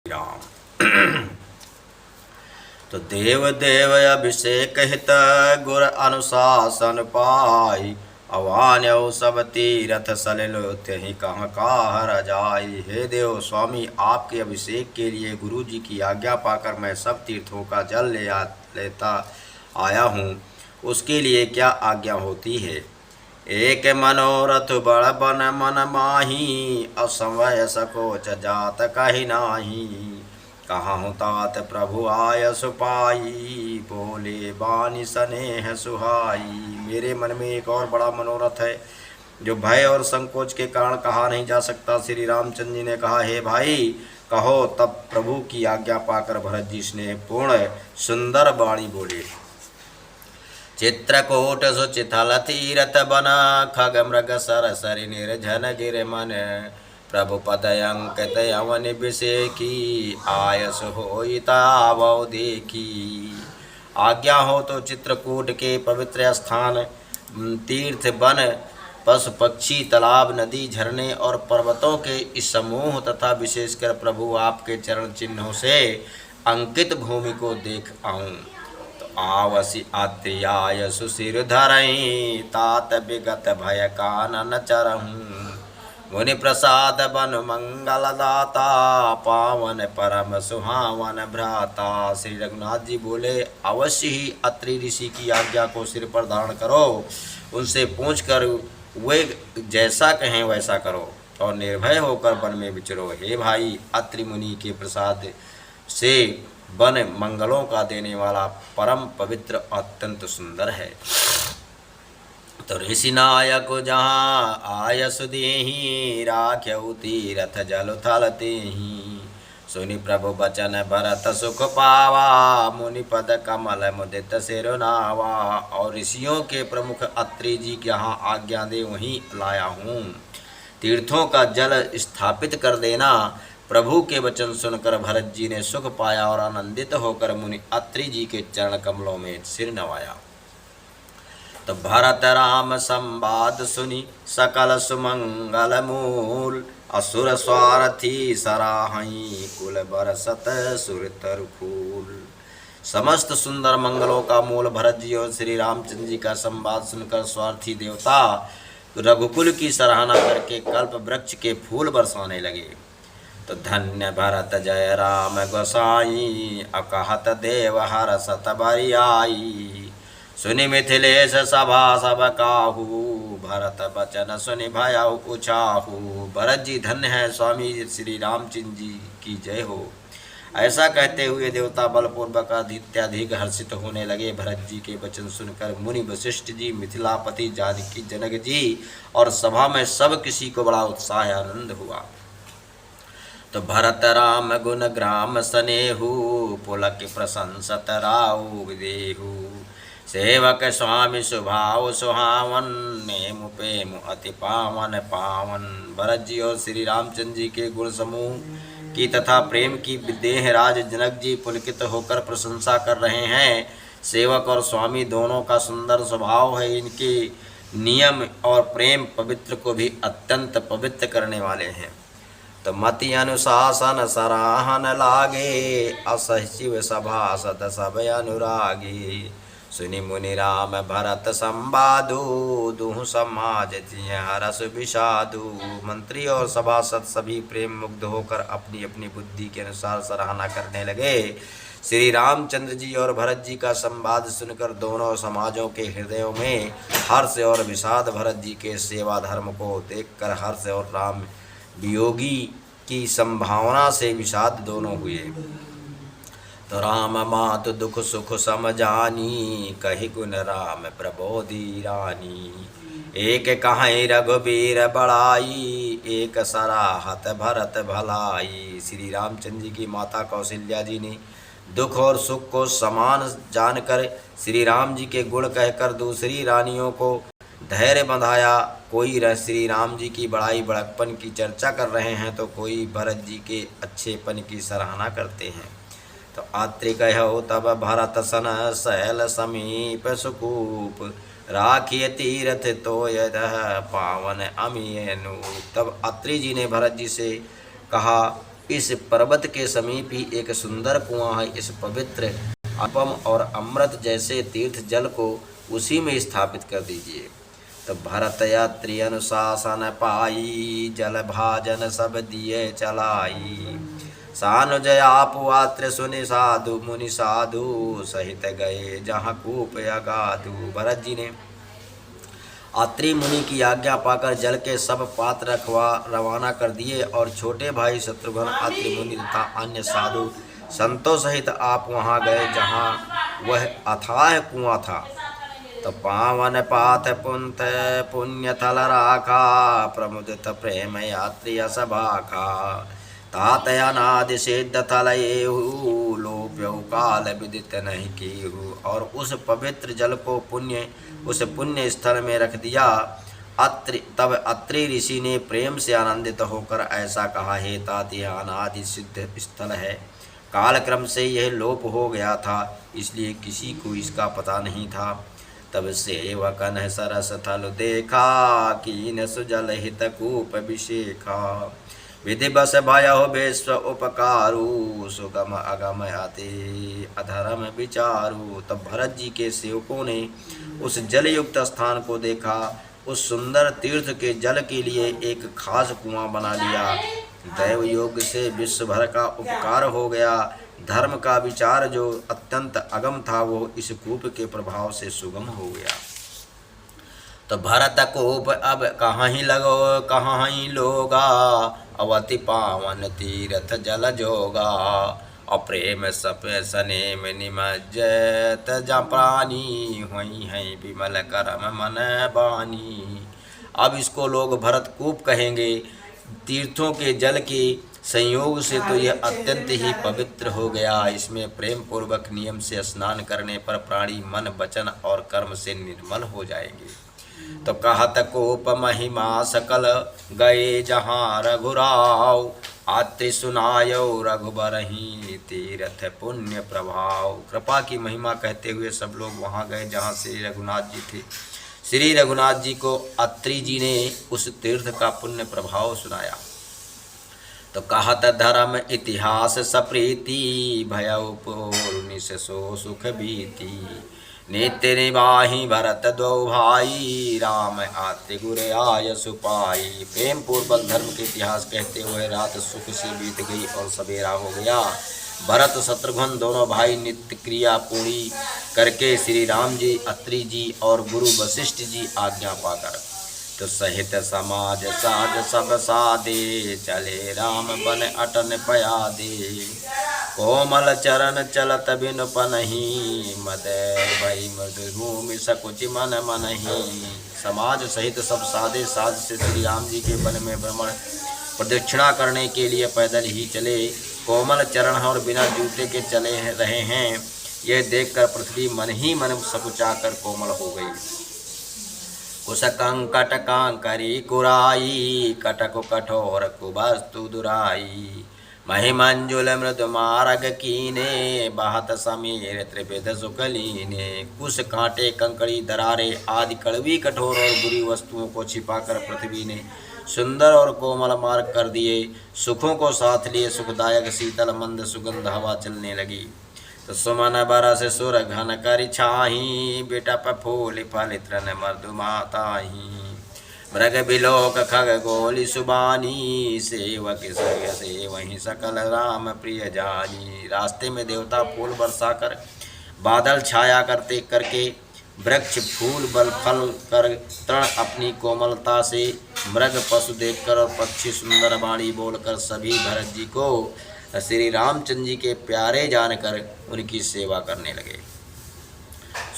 राम। तो देव देव अभिषेक हित गुर अनुशासन पाई, अवान्यो सब तीरथ सलिलो त्यहि कहाँ काहर जाई। हे देव स्वामी, आपके अभिषेक के लिए गुरु जी की आज्ञा पाकर मैं सब तीर्थों का जल लेता आया हूँ, उसके लिए क्या आज्ञा होती है। एक मनोरथ बड़ बन मन माही, असमय सकोच जात कही नाही। कहाँ हूँ तात प्रभु आय सुपाई, बोले बानी स्नेह सुहाई। मेरे मन में एक और बड़ा मनोरथ है जो भय और संकोच के कारण कहा नहीं जा सकता। श्री रामचंद्र जी ने कहा, हे भाई कहो। तब प्रभु की आज्ञा पाकर भरत जी स्नेह पूर्ण सुंदर वाणी बोले। चित्रकूट सुचिथल तीरथ बना, खग मृग सर सरि निर्जन गिर मन। प्रभु पद अंकित अवन विषेकी, आयस होई तावौ देखी। आज्ञा हो तो चित्रकूट के पवित्र स्थान, तीर्थ, वन, पशु पक्षी, तालाब, नदी, झरने और पर्वतों के इस समूह तथा विशेषकर प्रभु आपके चरण चिन्हों से अंकित भूमि को देख आऊं। आवसी आत्रियाय सुशिर धरई, तात विगत भय कानन चरहूँ। मुनि प्रसाद बन मंगल दाता, पावन परम सुहावन भ्राता। श्री रघुनाथ जी बोले, अवश्य ही अत्रि ऋषि की आज्ञा को सिर पर धारण करो, उनसे पूछ कर वे जैसा कहें वैसा करो और निर्भय होकर वन में विचरो। हे भाई, अत्रि मुनि के प्रसाद से वन मंगलों का देने वाला परम पवित्र अत्यंत सुंदर है। तो ऋषि नायक जहाँ आयस देहि, राख्यऊ तीरथ जल थल तेहि। सुनि प्रभु बचन भरत सुख पावा, मुनि पद कमल मुदित सिरुनावा। और ऋषियों के प्रमुख अत्रि जी के यहाँ आज्ञा दे वहीं लाया हूँ। तीर्थों का जल स्थापित कर देना। प्रभु के वचन सुनकर भरत जी ने सुख पाया और आनंदित होकर मुनि अत्रि जी के चरण कमलों में सिर नवाया। तो भरत राम संवाद सुनी सकल सुमंगल मूल, असुर स्वार्थी सराहई कुल बरसत सुर तरु फूल। समस्त सुंदर मंगलों का मूल भरत जी और श्री रामचंद्र जी का संवाद सुनकर स्वार्थी देवता रघुकुल की सराहना करके कल्प वृक्ष के फूल बरसाने लगे। तो धन्य भरत जय राम गोसाई, अकहत देव हर सत बरियाई। सुनि मिथिलेश सभा सब काहू, भरत बचन सुनि भयउ उछाहू। भरत जी धन्य है, स्वामी श्री रामचंद्र जी की जय हो। ऐसा कहते हुए देवता बलपूर्वक अत्यधिक हर्षित होने लगे। भरत जी के वचन सुनकर मुनि वशिष्ठ जी, मिथिलापति जानकी जनक जी और सभा में सब किसी को बड़ा उत्साह आनंद हुआ। तो भरत राम गुण ग्राम स्नेहु, पुलक प्रशंसत राउ विदेहु। सेवक स्वामी स्वभाव सुहावन, नेमु पेमु अति पावन पावन। भरत जी और श्री रामचंद्र जी के गुण समूह की तथा प्रेम की विदेह राज जनक जी पुलकित होकर प्रशंसा कर रहे हैं। सेवक और स्वामी दोनों का सुंदर स्वभाव है। इनके नियम और प्रेम पवित्र को भी अत्यंत पवित्र करने वाले हैं। तो मति अनुशासन सराहन लागे, असहिशिव सभासद सब अनुरागी। सुनि मुनि राम भरत संवादु, दुहु समाज जिय हरस विषादु। मंत्री और सभासद सभी प्रेम मुग्ध होकर अपनी अपनी बुद्धि के अनुसार सराहना करने लगे। श्री रामचंद्र जी और भरत जी का संवाद सुनकर दोनों समाजों के हृदयों में हर्ष और विषाद, भरत जी के सेवा धर्म को देखकर हर्ष और राम वियोगी की संभावना से विषाद दोनों हुए। तो राम मातु दुख सुख समझानी, कहि गुण राम प्रबोधि रानी। एक कहीं रघुबीर बड़ाई, एक सराहत भरत भलाई। श्री रामचंद्र जी की माता कौशल्या जी ने दुख और सुख को समान जानकर श्री राम जी के गुण कहकर दूसरी रानियों को धैर्य बंधाया। कोई श्री राम जी की बड़ाई बड़कपन की चर्चा कर रहे हैं, तो कोई भरत जी के अच्छेपन की सराहना करते हैं। तो आत्रि कहो तब भरत सन शैल समीप सुकूप, राखिय तीरथ तो यह पावन अमीय नूप। तब अत्रि जी ने भरत जी से कहा इस पर्वत के समीप ही एक सुंदर कुआं है। इस पवित्र अपम और अमृत जैसे तीर्थ जल को उसी में स्थापित कर दीजिए। तो भरत यात्री अनुशासन पाई, जल भाजन सब दिए चलाई। सानुज आपुआत्र सुनि साधु मुनि साधु, सहित गए जहाँ कूप अगाधु। भरत जी ने अत्रि मुनि की आज्ञा पाकर जल के सब पात्र रवाना कर दिए और छोटे भाई शत्रुघ्न, अत्रि मुनि तथा अन्य साधु संतों सहित आप वहां गए जहां वह अथाह कुआं था। तो पावन पात पुंत पुण्य थल राखा, प्रमुदित प्रेम यात्री सभाखा। तातयानादि सिद्ध थल एहु, लोप्यौ काल विदित नहीं कीहु। और उस पवित्र जल को उस पुण्य स्थल में रख दिया। तब अत्रि ऋषि ने प्रेम से आनंदित होकर ऐसा कहा, हे तात यह अनादि सिद्ध स्थल है, कालक्रम से यह लोप हो गया था, इसलिए किसी को इसका पता नहीं था। तब सेवकन सरस थल देखा, कीन सुजल हित कूप अभिषेखा। विधि बस भयो विश्व उपकारु, सुगम अगम अति अधर्म विचारु। तब भरत जी के सेवकों ने उस जलयुक्त स्थान को देखा। उस सुंदर तीर्थ के जल के लिए एक खास कुआं बना लिया। दैव योग से विश्व भर का उपकार हो गया। धर्म का विचार जो अत्यंत अगम था वो इस कूप के प्रभाव से सुगम हो गया। तो भरत कूप अब कहाँ ही लगो कहाँ ही लोगा, अवति पावन तीर्थ जल जोगा। अप्रेम सप सने में निमज्जत जा प्राणी, हुई है विमल करम मन बानी। अब इसको लोग भरत कूप कहेंगे। तीर्थों के जल के संयोग से तो यह अत्यंत ही पवित्र हो गया। इसमें प्रेम पूर्वक नियम से स्नान करने पर प्राणी मन वचन और कर्म से निर्मल हो जाएंगे। तो कहत कोप महिमा सकल, गए जहाँ रघुराव। आत्रि सुनायो रघुबरहि, तीर्थ पुण्य प्रभाव। कृपा की महिमा कहते हुए सब लोग वहाँ गए जहाँ श्री रघुनाथ जी थे। श्री रघुनाथ जी को अत्रि जी ने उस तीर्थ का पुण्य प्रभाव सुनाया। तो कहत धर्म इतिहास सप्रीति, भयउ पूर्णिश सो सुख बीती। नित्य निवाही भरत दो भाई, राम आते गुर आय सुपाई। प्रेम पूर्वक धर्म के इतिहास कहते हुए रात सुख से बीत गई और सवेरा हो गया। भरत शत्रुघ्न दोनों भाई नित्य क्रिया पूरी करके श्री राम जी, अत्रि जी और गुरु वशिष्ठ जी आज्ञा पाकर तो सहित समाज साज सब सादे, चले राम बन अटन पयादे। कोमल चरण चलत बिन पनहि, मद भई मधुभूमि सकुच मन मनहि। समाज सहित सब सादे साज से श्री राम जी के वन में भ्रमण प्रदक्षिणा करने के लिए पैदल ही चले। कोमल चरण और बिना जूते के चले रहे हैं, यह देखकर पृथ्वी मन ही मन सकुचाकर कोमल हो गई। कुश कंकट कांकरी कुराई, कटक कठोर कुबस्तु दुराई। महिमंजुल मृदु मारग कीने, बहत समीर त्रिविध सुकलीने। कुश कांटे कंकड़ी दरारे आदि कड़वी कठोर और बुरी वस्तुओं को छिपाकर पृथ्वी ने सुंदर और कोमल मार्ग कर दिए। सुखों को साथ लिए सुखदायक शीतल मंद सुगंध हवा चलने लगी। तो सुमन बरस सुर घन कर छाही, बिटप फूल फल तृण मर्दु माताही। मृग बिलोक खग गोली सुबानी, सेवक सर्ग से वहीं सकल राम प्रिय जानी। रास्ते में देवता फूल बरसाकर बादल छाया करके वृक्ष फूल बल फल कर तृण अपनी कोमलता से, मृग पशु देखकर और पक्षी सुंदर वाणी बोलकर सभी भरत जी को श्री रामचंद्र जी के प्यारे जानकर उनकी सेवा करने लगे।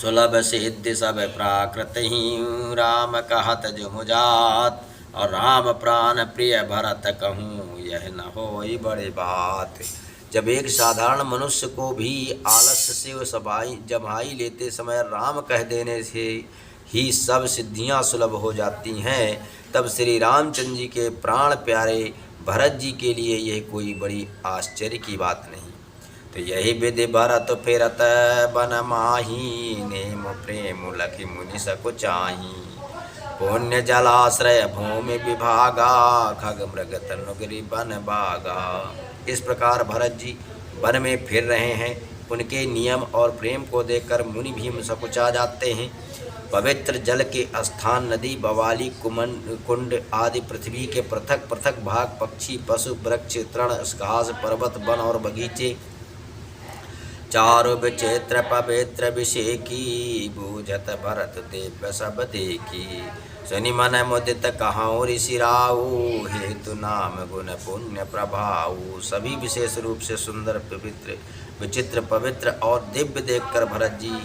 सुलभ सिद्धि सब प्राकृत ही, राम कहत जो मुजात। और राम प्राण प्रिय भरत कहूँ, यह न होई बड़ी बात। जब एक साधारण मनुष्य को भी आलस्य से जमाई लेते समय राम कह देने से ही सब सिद्धियां सुलभ हो जाती हैं, तब श्री रामचंद्र जी के प्राण प्यारे भरत जी के लिए यह कोई बड़ी आश्चर्य की बात नहीं। तो यही विधि भरत फिरत बन माही, नेम प्रेम लखि मुनि सकुचाही। पुण्य जलाश्रय भूमि विभागा, खग मृग तनुगिरि बन बागा। इस प्रकार भरत जी वन में फिर रहे हैं। उनके नियम और प्रेम को देखकर मुनि भी मुस्कुरा जाते हैं। पवित्र जल के स्थान नदी, बवाली, कुंड आदि पृथ्वी के पृथक पृथक भाग, पक्षी, पशु, वृक्ष, तृण, घास, पर्वत, वन और बगीचे, चारु विचित्र पवित्र विषेकी, बूझत भरत दिव्य सब देखी। सुनि मन मुदित कहाऊँ ऋषि राऊ, हेतु नाम गुण पुण्य प्रभाऊ। सभी विशेष रूप से सुंदर, पवित्र, विचित्र, पवित्र और दिव्य देखकर भरत जी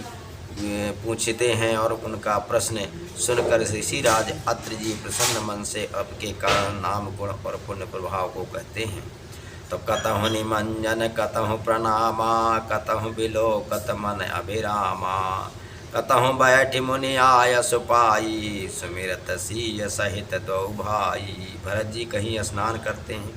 पूछते हैं और उनका प्रश्न सुनकर ऋषिराज अत्रि जी प्रसन्न मन से आपके कारण नाम, गुण और पुण्य प्रभाव को कहते हैं। तो कतहु निमंजन कतहु प्रणामा, कतहु बिलोकत मन अभिरामा। कतहु बैठ मुनि आय सुपाई, सुमिरत सीय सहित दो भाई। भरत जी कहीं स्नान करते हैं,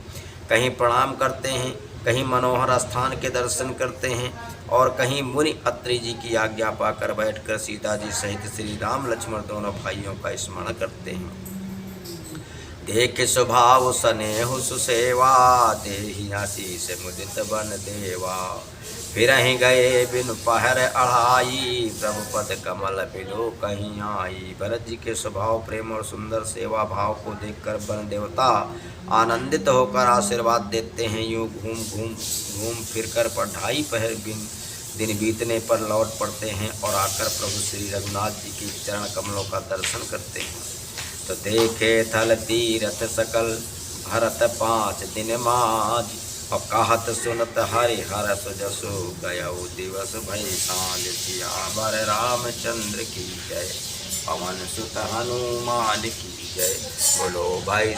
कहीं प्रणाम करते हैं, कहीं मनोहर स्थान के दर्शन करते हैं और कहीं मुनि अत्रि जी की आज्ञा पाकर बैठकर सीता जी सहित श्री राम लक्ष्मण दोनों भाइयों का स्मरण करते हैं। देख स्वभाव स्नेह सुसेवा, देहि आशीष मुदित बन देवा। फिर ही गए बिनु पहर अढ़ाई, प्रभु पद कमल बिलो कहीं आई। भरत जी के स्वभाव, प्रेम और सुंदर सेवा भाव को देखकर वन देवता आनंदित होकर आशीर्वाद देते हैं। यूँ घूम फिर कर 2.5 पहर दिन बीतने पर लौट पड़ते हैं और आकर प्रभु श्री रघुनाथ जी के चरण कमलों का दर्शन करते हैं। तो देखे थल तीरथ सकल, भरत 5 दिन माज। और कहत सुनत हरि हरस जसु, गयउ दिवस भई सांझ। सियावर रामचंद्र की जय, पवन सुत हनुमान की जय। बोलो भाई।